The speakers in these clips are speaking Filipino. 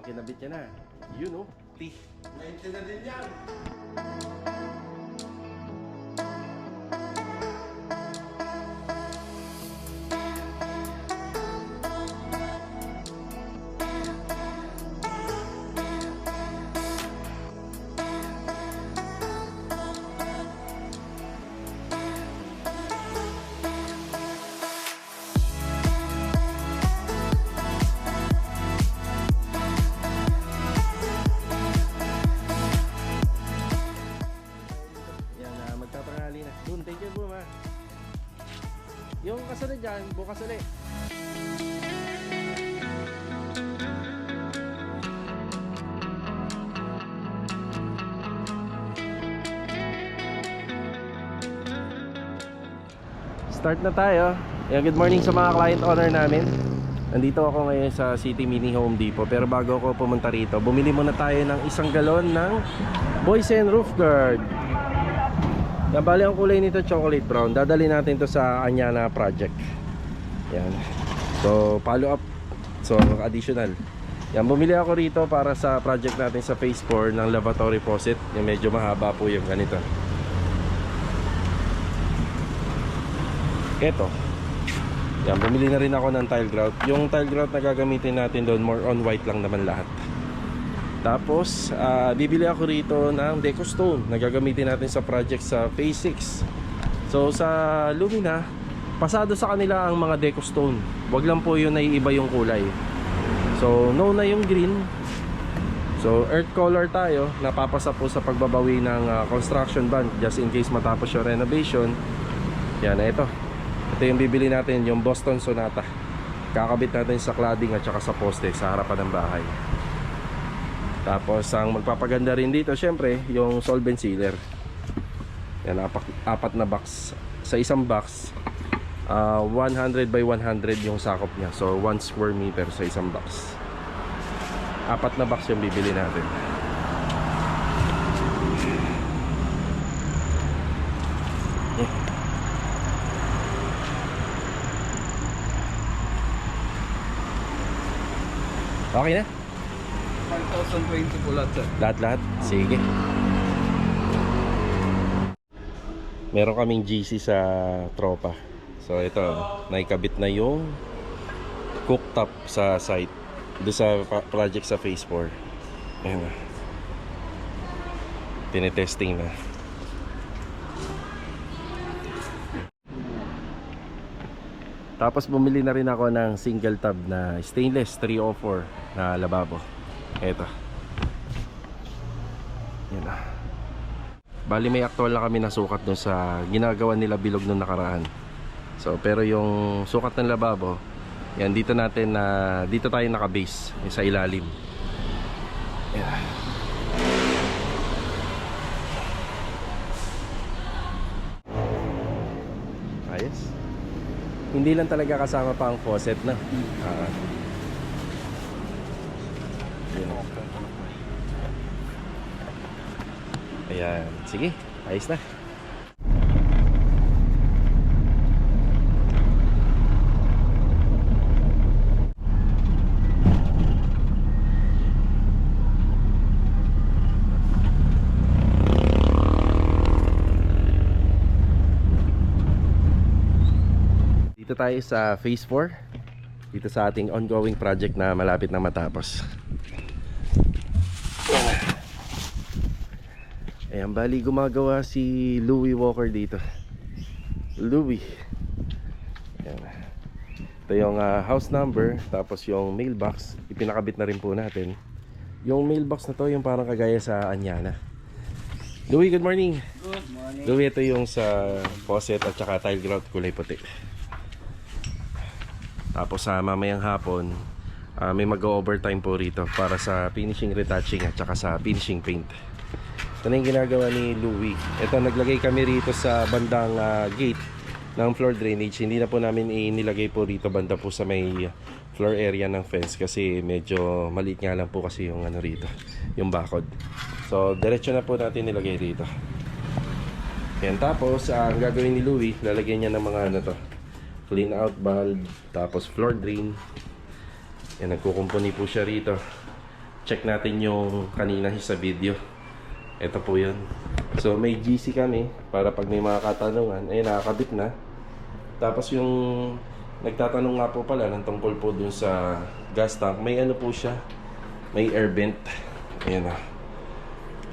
Mukhang kinabit niya na. Yun oh, T. 90 na din yan. Thank you po, ma. Yung kasunod dyan, bukas ulit. Start na tayo. Good morning sa mga client owner namin. Nandito ako ngayon sa City Mini Home Depot. Pero bago ako pumunta rito, bumili muna tayo ng 1 galon ng Boysen Roof Guard. Yan, bali ang kulay nito chocolate brown. Dadali natin to sa Anyana project. Yan. So follow up. So additional. Yan, bumili ako rito para sa project natin sa phase 4 ng lavatory faucet. Yung medyo mahaba po yung ganito. Ito. Yan, bumili na rin ako ng tile grout. Yung tile grout na gagamitin natin doon, more on white lang naman lahat. Tapos, bibili ako rito ng deco stone na gagamitin natin sa project sa phase 6. So, sa Lumina, pasado sa kanila ang mga deco stone. Wag lang po yun na iiba yung kulay. So, no na yung green. So, earth color tayo. Napapasa po sa pagbabawi ng construction bond just in case matapos yung renovation. Yan, ito. Ito yung bibili natin, yung Boston Sonata. Kakabit natin sa cladding at saka sa poste sa harapan ng bahay. Tapos ang magpapaganda rin dito syempre yung solvent sealer. Yan, apat na box. Sa isang box 100 by 100 yung sakop niya. So 1 square meter sa isang box. Apat na box yung bibili natin. Okay na? 5,020 po lahat, sir. Lahat-lahat? Sige. Meron kaming GC sa tropa. So ito, naikabit na yung cooktop sa site. Doon sa project sa phase 4. Ayan na. Tinetesting na. Tapos bumili na rin ako ng single tub na stainless 304 na lababo. Eto. Yan na. Bali may actual na kami nasukat dun sa ginagawa nila bilog nung nakaraan. So pero yung sukat ng lababo, yan dito natin na dito tayo naka-base sa ilalim. Yan. Ayos. Hindi lang talaga kasama pa ang faucet na. Ayan, sige, ayos na. Dito tayo sa phase 4. Dito sa ating ongoing project na malapit na matapos. Ayan, bali gumagawa si Louie Walker dito. Louie. Ayan. Ito yung house number. Tapos yung mailbox, ipinakabit na rin po natin. Yung mailbox na to, yung parang kagaya sa Anyana. Louie, good morning. Good morning. Louie, ito yung sa faucet at saka tile grout kulay puti. Tapos sa mamayang hapon, may mag-overtime po rito para sa finishing retouching at saka sa finishing paint. Ito na yung ginagawa ni Louie. Ito, naglagay kami rito sa bandang gate ng floor drainage. Hindi na po namin inilagay po rito banda po sa may floor area ng fence kasi medyo maliit nga lang po kasi yung ano rito, yung bakod. So diretso na po natin nilagay rito. Yan, tapos ang gagawin ni Louie, lalagyan niya ng mga ano to, clean out valve, tapos floor drain. Yan, nagkukumpuni po siya rito. check natin yung kanina sa video. Ito po yun. So may GC kami para pag may mga katanungan, ay nakakabit na. Tapos yung nagtatanong nga po pala ng tungkol po dun sa gas tank, may ano po siya, may air vent. Ayan na.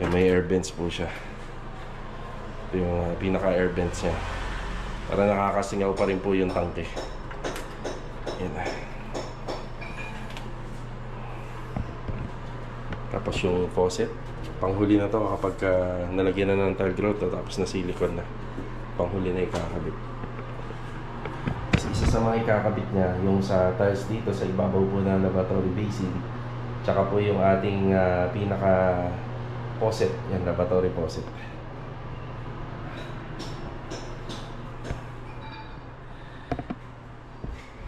May air vents po siya. Ito yung pinaka air vents niya. Para nakakasingaw pa rin po yung tangke. Ayan na. Tapos yung faucet, panghuli na to kapag nalagyan na ng tile grout tapos na silicone na. Panghuli na ikakabit. Kasi isa sa mga ikakabit niya, yung sa tiles dito sa ibabaw po ng lavatory basin, tsaka po yung ating pinaka faucet, yan, lavatory faucet.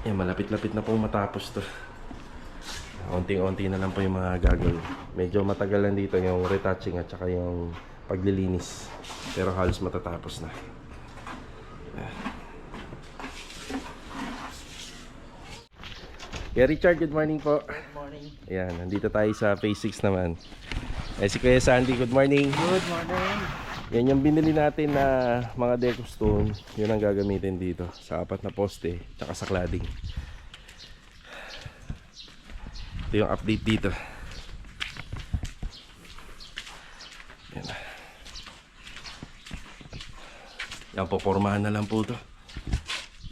Yan, malapit-lapit na po matapos to. Unting-unti na lang po yung mga gagawin. Medyo matagal lang dito yung retouching at saka yung paglilinis. Pero halos matatapos na. Kuya Richard, good morning po. Good morning. Ayan, nandito tayo sa phase 6 naman. Si Kuya Sandy, good morning. Good morning. Yan yung binili natin na mga deco stone. Yun ang gagamitin dito sa 4 na poste tsaka sa cladding. Ito yung update dito. Yan. Yan, popormahan na lang po to.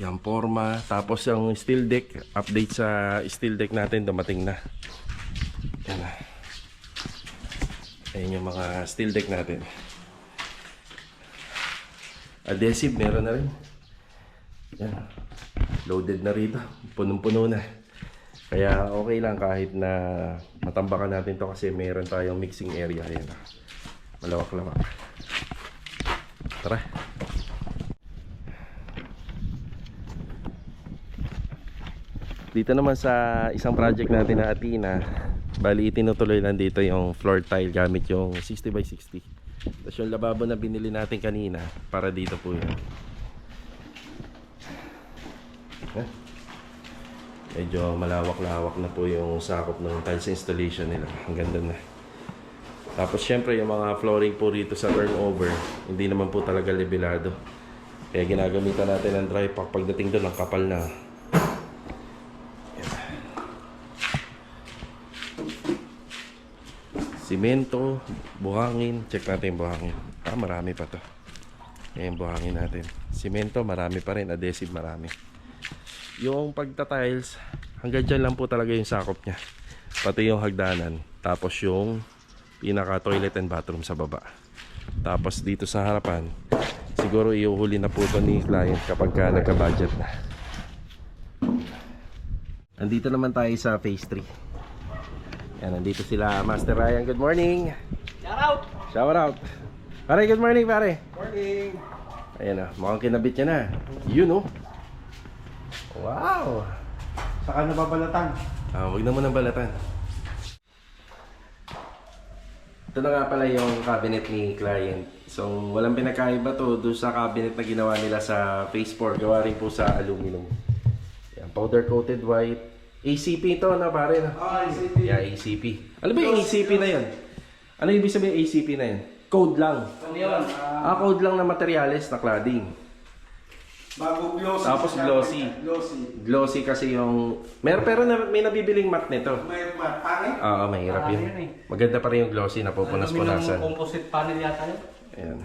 Yan, forma. Tapos yung steel deck, update sa steel deck natin, dumating na. Yan na. Ayan yung mga steel deck natin. Adhesive, meron na rin. Yan. Loaded na rito. Punong-puno na. Kaya okay lang kahit na matambakan natin to kasi meron tayong mixing area. Ayan. Malawak-lawak. Tara. Dito naman sa isang project natin na Athena, bali itinutuloy lang dito yung floor tile gamit yung 60 by 60. Tapos yung lababo na binili natin kanina, para dito po yun. Medyo malawak-lawak na po yung sakop ng tiles installation nila. Ang ganda na. Tapos syempre yung mga flooring po rito sa turnover, hindi naman po talaga levelado. Kaya ginagamitan natin ng dry pack. Pagdating doon, ang kapal na. Simento, buhangin. Check natin yung buhangin. Marami pa to. Ayan yung buhangin natin. Simento, marami pa rin. Adhesive, marami. Yung pagta-tiles, hanggang dyan lang po talaga yung sakop niya. Pati yung hagdanan. Tapos yung pinaka-toilet and bathroom sa baba. Tapos dito sa harapan, siguro iuhuli na po ito ni client kapag nagka-budget na. Andito naman tayo sa phase 3. Yan, nandito sila Master Ryan. Good morning! Shout out! Shout out! Pare, good morning pare! Morning! Ayan na, mukhang kinabit niya na. Yun oh! Wow! Saka nababalatan. Huwag na mo nang balatan. Ito na nga pala yung cabinet ni client. So, walang pinakaiba to doon sa cabinet na ginawa nila sa phase 4. Gawa rin po sa aluminum. Yan, powder coated white. ACP ito na pare na. ACP. Yeah, ACP. Ano ba yung ACP na yun? Ano ibig sabihin ACP na yun? Code lang. Ano yun? Code lang na materyales na cladding. Bago glossy. Tapos glossy. Glossy. Glossy kasi yung... pero may nabibiling matte nito. May pangit. Oo, mahirap Marami yun. yun eh. Maganda pa rin yung glossy na pupunas-punasan. Aluminum composite panel yata yun. Ayan.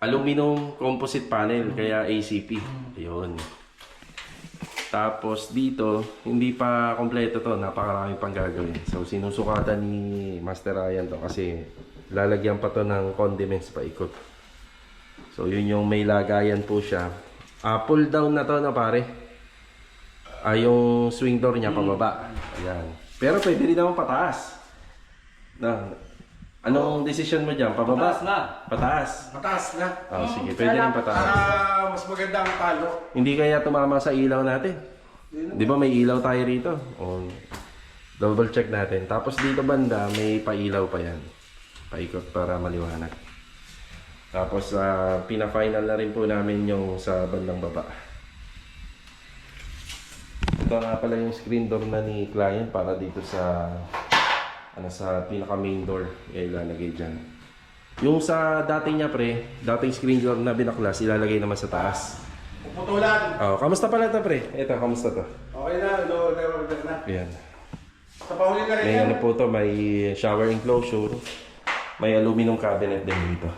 Aluminum composite panel, kaya ACP. Ayun. Tapos dito, hindi pa kompleto to. Napakarami pang gagawin. So sinusukatan ni Master Ryan to kasi lalagyan pa to ng condiments pa ikot. So yun yung may lagayan po siya. Pull down na to na pare. Yung swing door niya pababa. Ayan. Pero pwede rin naman pataas. Anong decision mo dyan? Pababa? Pataas na. Pataas. Mataas na. Sige, pwede rin pataas. Mas maganda ang talo. Hindi kaya tumama sa ilaw natin. Di ba may ilaw tayo rito? Double check natin. Tapos dito banda, may pailaw pa yan. Paikot para maliwanag. Tapos pina-final na rin po namin yung sa bandang baba. Ito nga pala yung screen door na ni client para dito sa sa pinaka main door. Ilalagay dyan. Yung sa dating niya pre, dating screen door na binaklas, ilalagay naman sa taas. Puputulan. Oh, kamusta pala ito pre? Ito, kamusta to? Okay na, order na. Ayan. Sa pahuli na rin May yan. ano po to, may shower enclosure. May aluminum cabinet din dito.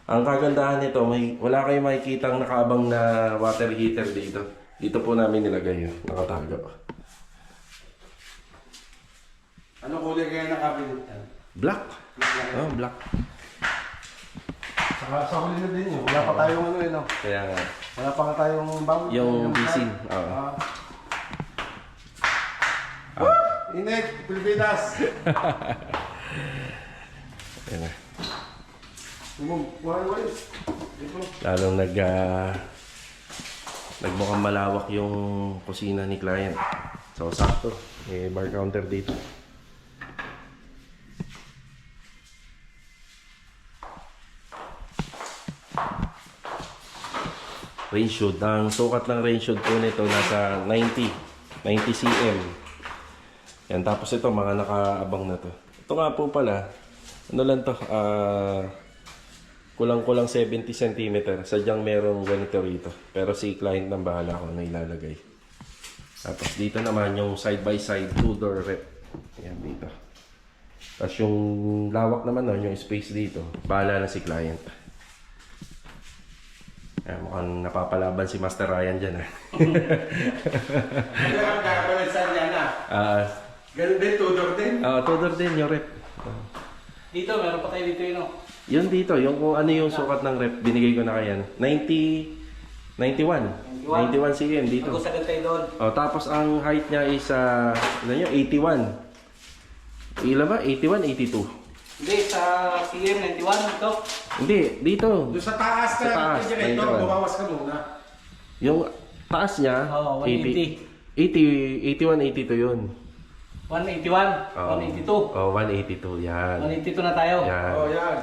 Ang kagandahan nito, wala kayong makikitang nakaabang na water heater dito. Dito po namin nilagay yun, nakatago. Ano kulay kaya ng cabinet yan? Black. Oh, black. Sa huli na din yun. Wala pa tayong ano yun. Kaya nga. Wala pa nga tayong bang. Yung bisin. Oo. Init, Pilipinas. Ayan na. Wala. Lalong nagmukhang malawak yung kusina ni client. So, sakto. May bar counter dito. Range hood. Ang sukat ng range hood po nito nasa 90 cm. Yan, tapos ito mga nakaabang na to. Ito nga po pala, ano lang to, kulang-kulang 70 cm. Sadyang merong ganito rito. Pero si client nang bahala kung ano ilalagay. Tapos dito naman yung side by side 2-door rep. Yan dito. Tapos yung lawak naman nun, yung space dito, bahala na si client. Mukhang napapalaban si Master Ryan dyan. Ano ka magkakabalansan yan ganun din, Tudor din. Tudor din yung rep. Dito, meron pa tayo dito yun. Yun dito, yung kung ano yung sukat ng rep, binigay ko na kayan. 91 cm dito. Mag-usagan tayo doon. Tapos ang height niya is, ano yun, 81. Ilan ba? 81, 82. Hindi, sa CM 91 ito. Hindi, dito. Doon sa taas ka, Sa taas, ito, 91. bumawas ka muna. Yung taas niya, Oo, 180. 81, 82 yun. 181, 182. 182, yan. 182 na tayo. Yan. Yan.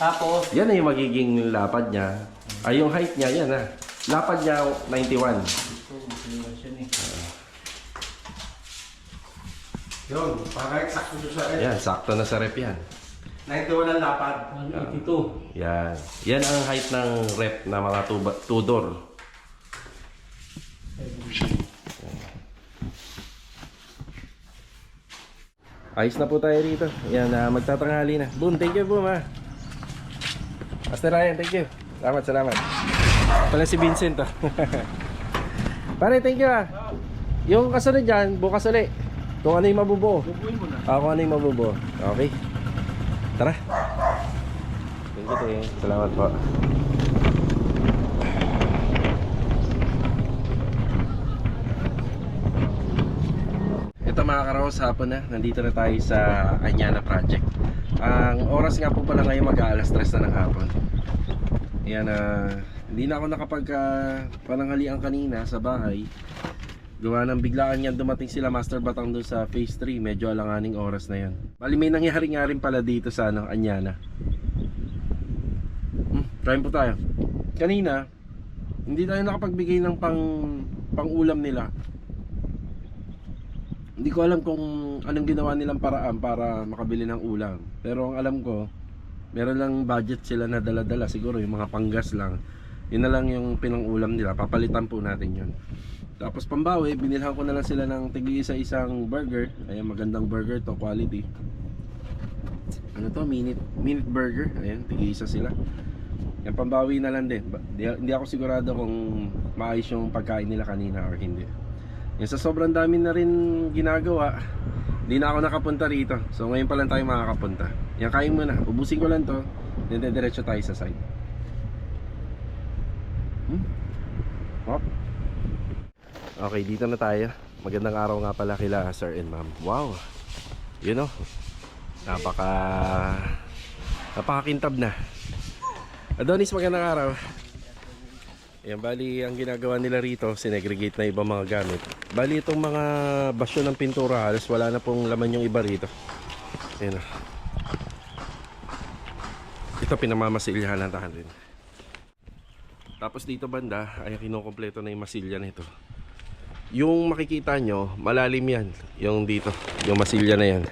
Tapos, Yan na yung magiging lapad niya. Ay, yung height niya, yan ha. Lapad niya, 91. Yun, para eksakto doon sa red. Yan, sakto na sa rep yan. 91 ang lapad. 182. Yan. Yan ang height ng rep na mga two-door. Ayos na po tayo rito. Yan, magtatanghali na. Boom, thank you boom ha. Master Ryan, thank you. Salamat. Pala si Vincent ha. Pare, thank you ha. Yung kasunod dyan, bukas ulit. Kung ano yung mabubuo. Bubuin mo na. Kung ano yung mabubuo. Okay. Tara. Thank you, te. Salamat po. Ito mga karaos, hapon na. Nandito na tayo sa Anyana Project. Ang oras nga po pala ngayon mag-aalas 3 na ng hapon. Ayan, hindi na ako pananghalian kanina sa bahay. Gawa ng biglaan yan dumating sila Master Batang doon sa phase 3. Medyo alanganing oras na yan. Bali may nangyari nga rin pala dito sa Anyana. Try po tayo. Kanina, hindi tayo nakapagbigay ng pang-ulam nila. Hindi ko alam kung anong ginawa nilang paraan para makabili ng ulam. Pero ang alam ko, meron lang budget sila na dala-dala. Siguro yung mga panggas lang. Yun na lang yung pinang-ulam nila. Papalitan po natin yun. Tapos pambawi, binilhan ko na lang sila ng tig-isa-isang burger. Ayan, magandang burger to, quality. Ano to? Minute burger. Ayan, tig-isa sila. Yan, pambawi na lang din. Hindi ako sigurado kung maayos yung pagkain nila kanina or hindi. Yan, sa sobrang dami na rin ginagawa, hindi na ako nakapunta rito. So ngayon pa lang tayo makakapunta. Yan, kain muna. Ubusin ko lang to. Then diretso tayo sa side. Hop. Okay, dito na tayo. Magandang araw nga pala kila Sir and Ma'am. Wow. You know, napakakintab na. Adonis, magandang araw. Yan, bali ang ginagawa nila rito, sinegregate na ibang mga gamit. Bali itong mga basyo ng pintura, halos wala na pong laman yung iba rito. Yan. Ito pinamamasilyahan natin. Tapos dito banda ay kinukumpleto na yung masilya nito. Yung makikita nyo, malalim yan. Yung dito, yung masilya na yan.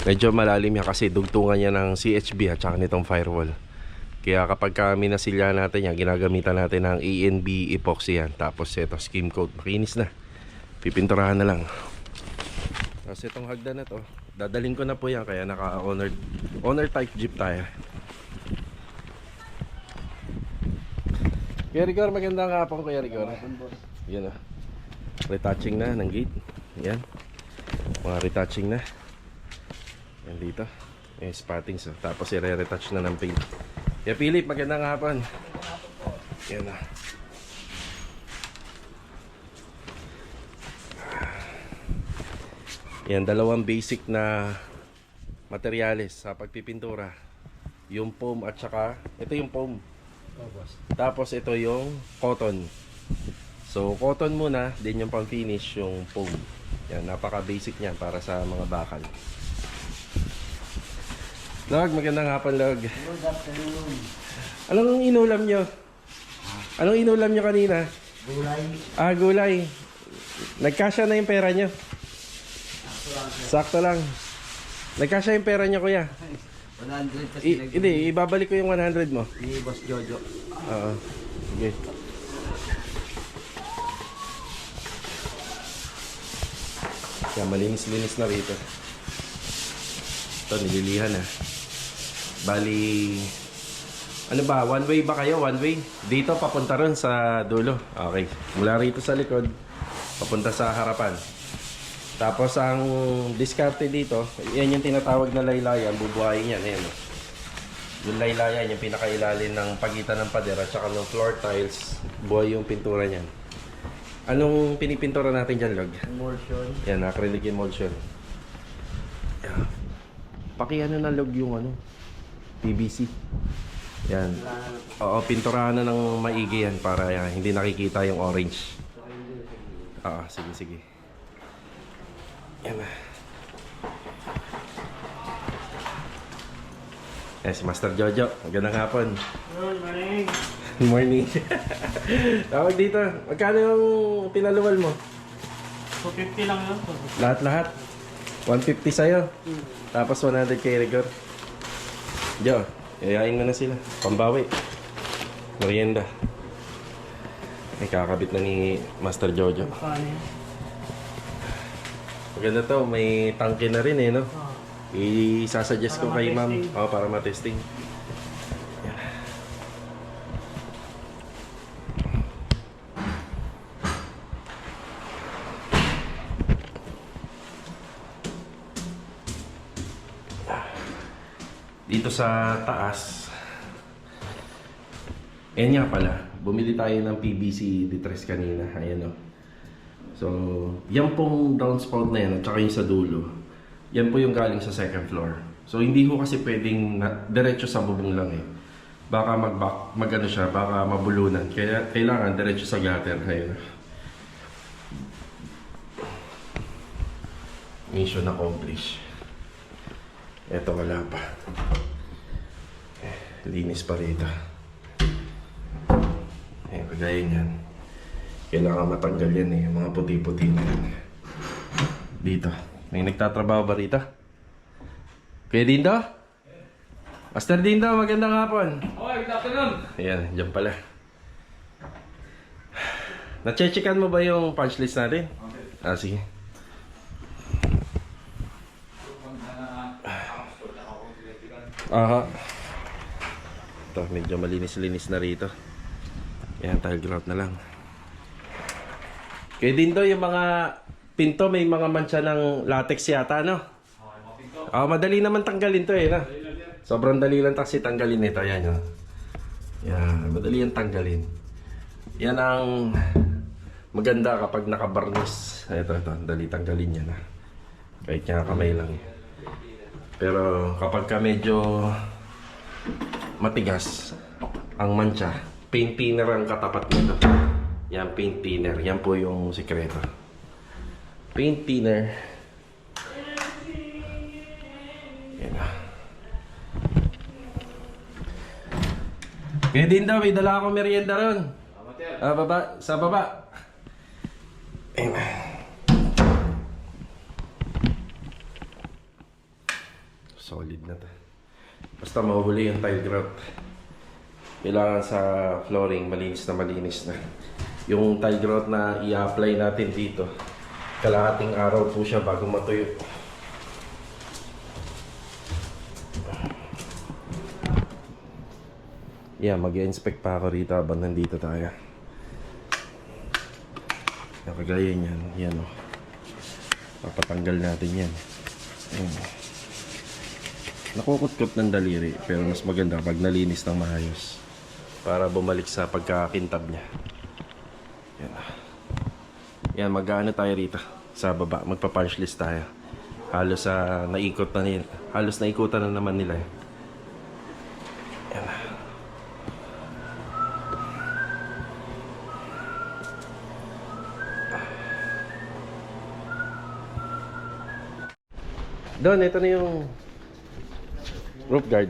Medyo malalim yan kasi dugtungan niya ng CHB at saka nitong firewall. Kaya kapag minasilya natin yan, ginagamitan natin ng ANB epoxy yan. Tapos ito, skim coat, makinis na. Pipinturahan na lang. Tapos itong hagdan na to, dadalhin ko na po yan, kaya naka owner type jeep tayo. Kuya Rigor, magandang hapon Kuya Rigor. Yan o, retouching na ng gate. Yan, mga retouching na. Yan dito, yung spattings. Tapos i-retouch na ng paint. Kuya Philip, magandang hapon. Yan o. Yan, dalawang basic na materyales sa pagpipintura. Yung foam at saka, ito yung foam. Tapos ito yung cotton. So cotton muna, din yung pang finish yung foam. Yan, napaka basic niyan para sa mga bakal. Log, magandang hapon Log. Good afternoon. Anong inulam nyo? Anong inulam nyo kanina? Gulay. Ah, gulay. Nagkasya na yung pera nyo? Sakto lang. Nagkasya yung pera niya kuya. 100 kasi Hindi, ibabalik ko yung 100 mo. ni Boss Jojo. Oo. Sige. Kaya malinis-linis na rito. Ito, nililihan na. Bali, ano ba? One way ba kayo? One way? Dito, papunta ron sa dulo. Okay. Mula rito sa likod, papunta sa harapan. Tapos ang diskarte dito, yan yung tinatawag na laylayan, bubuhayin yan. Ayan. Yung laylayan, yung pinakailalim ng pagitan ng pader at saka ng floor tiles, buhay yung pintura niyan. Anong pinipintura natin dyan, Log? Emulsion. Yan, acrylic emulsion. Yan. Pakiano na Log yung ano, PVC. Yan. Oo, pinturahan na ng maigi yan para hindi nakikita yung orange. Oo, sige, sige. Yan na. Yan si Master Jojo. Magandang hapon. Good morning. Good morning. Tawag dito. Magkano yung pinaluwal mo? 250 lang yun. Lahat-lahat. 150 sa'yo. Tapos 100 kay Rigor. Jo, yayain mo na sila. Pambawi. Merienda. Ay, kakabit na ni Master Jojo. Paano yun? Maganda to, may tangke na rin eh, no? Oh. Isasuggest ko Para kay ma'am. matesting. Oh, para matesting. Yan. Dito sa taas, yan nga pala, bumili tayo ng PVC detress kanina. Ayan o. So, yan pong downspout na yan at saka yung sa dulo. Yan po yung galing sa second floor. So, hindi ko kasi pwedeng diretso sa bubong lang eh. Baka mag-ano siya, baka mabulunan. Kaya kailangan diretso sa gutter. Ayun. Mission accomplished. Ito wala pa. Linis pa rito. Ayun, kagaya niyan. Kailangan matanggal yan eh, yung mga puti-puti na yan. Dito. May nagtatrabaho ba rito? Kuya Dindo? Master Dindo, magandang hapon. Okay, good afternoon. Ayan, dyan pala. Na-checkan mo ba yung punch list natin? Okay. Ah, sige. Aha. Ito, medyo malinis-linis na rito. Ayan, tile grout na lang. Kaya din to, yung mga pinto may mga mancha ng latex yata, no? Madali naman tanggalin to eh, no? Sobrang dali lang kasi tanggalin ito. Ayan, yun. Yan, madali yan tanggalin. Yan ang maganda kapag nakabarnis. Ito, dali tanggalin yan, ha? Kahit nga kamay lang eh. Pero kapag ka medyo matigas ang mancha, paint thinner ang katapat nito. Yan, paint thinner. Yan po yung sikreto. Paint thinner. Yan na. Kaya din daw, may dala akong merienda ron. Baba, sa baba. Ayan. Solid na to. Basta mahuhuli yung tile grout. Kailangan sa flooring malinis na. Yung tile grout na i-apply natin dito, kalahating araw po siya bago matuyo. Yeah, mag-inspect pa ako rito habang nandito tayo. Nakagaya niyan, yan o. Papatanggal natin yan. Ayan. Nakukutkot ng daliri, pero mas maganda pag nalinis ng maayos para bumalik sa pagkakintab niya. Yan. Yan, mag-ano tayo rito sa baba, magpa-punch list tayo. Halos naikot na nila. Halos naikutan na naman nila. Yan. Doon, ito na yung roof guard.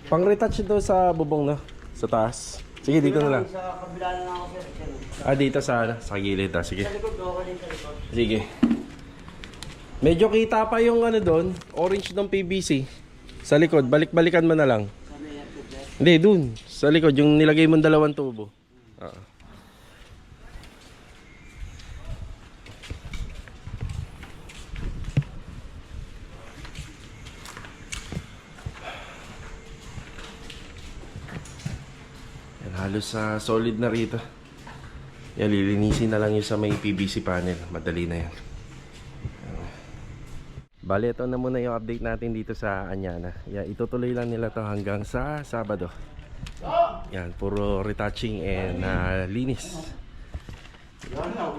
Pang-retouch ito sa bubong, no? Sa taas. Sige, dito na lang. Sa kabila na lang ako, sir. Ah, dito sa gilid. Sige. Sa likod, okay din sa likod. Sige. Medyo kita pa yung ano doon, orange ng PVC. Sa likod, balik-balikan mo na lang. Hindi, dun. Sa likod, yung nilagay mong dalawang tubo. Yan, halos solid na rito. Yan, lilinisin na lang yung sa may PVC panel. Madali na yan. Bale, ito na muna yung update natin dito sa Anyana. Yan, itutuloy lang nila to hanggang sa Sabado. Yan, puro retouching and linis.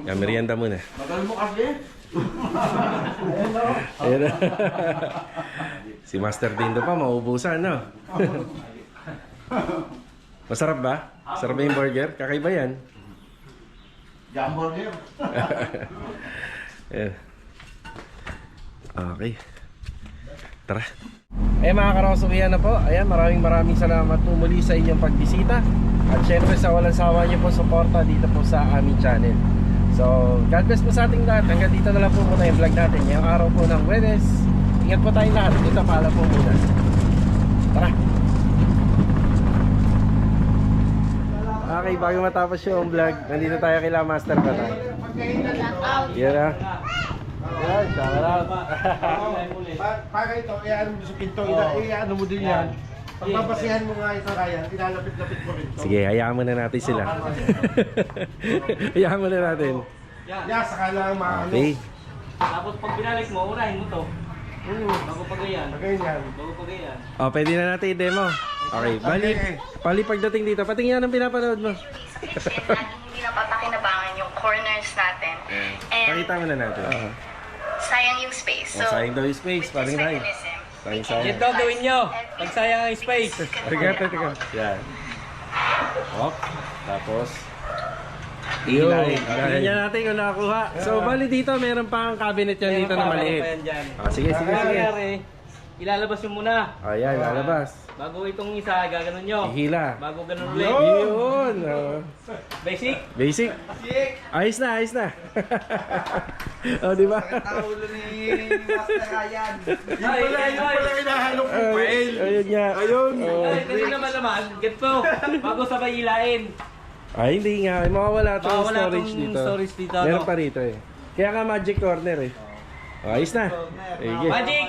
Yan, merienda muna. Magal mo kasi. Ayan. Si Master Dindo pa, mauubusan, no? Masarap ba? Sarap ba yung burger? Kakaiba yan. Jamburger. Ayan. Okay. Tara. Eh mga karosukihan na po. Ayan, maraming salamat po muli sa inyong pagbisita. At syempre sa walang sawa niyo po suporta dito po sa aming channel. So, God bless po sa ating lahat. Hanggang dito na lang po muna yung vlog natin. Ngayong araw po ng Huwebes. Ingat po tayong lahat. Dito pala po muna. Tara. Okay, bago matapos yung vlog, nandito tayo kila Master Patay. Yan na. Yan, shout out. Para ito, ano mo sa pinto, ano mo din yan. Pagbabasihan mo nga ito kaya, ilalapit-lapit mo rin ito. Sige, hayaan muna natin sila. Hayaan muna natin. Yeah, saka lang maano. Okay. Tapos pag binalik mo, unahin mo to. Bago pagayan. Ganyan. Bago pagayan. Oh, pwede na natin i-demo. Okay, bali pagdating dito, patingin ng pinapanood mo. Hindi na papakinabangan yung corners natin. And Pakita mo na natin. sayang yung space. So, Sayang daw yung space, with parang this tayo. mechanism, Sayang. Ito gawin nyo. Pag sayang ang space. Tiga. Yan. Hop. Tapos, Hilahin. tingnan natin kung nakakuha. So, bali dito, meron pa ang cabinet yan dito na maliit. Sige. Ilalabas nyo muna. Ayan, lalabas. Bago itong isa, gaganon nyo. Ihila. Bago ganun ulit. Yun. Basic. Basic. Ayos na. Oh, di ba? Ulo ni Master Ryan. Ay, Hinahanap ko fail. Ayun nga. Ayun. Oh. Ay, kasi naman, ganito. Bago sabay hilain. Ay, hindi nga. Mawawala itong Mawawala storage tong dito. storage dito, Meron no? pa rito eh. Kaya nga magic corner eh. Oh, ayos na. Sige. Magic!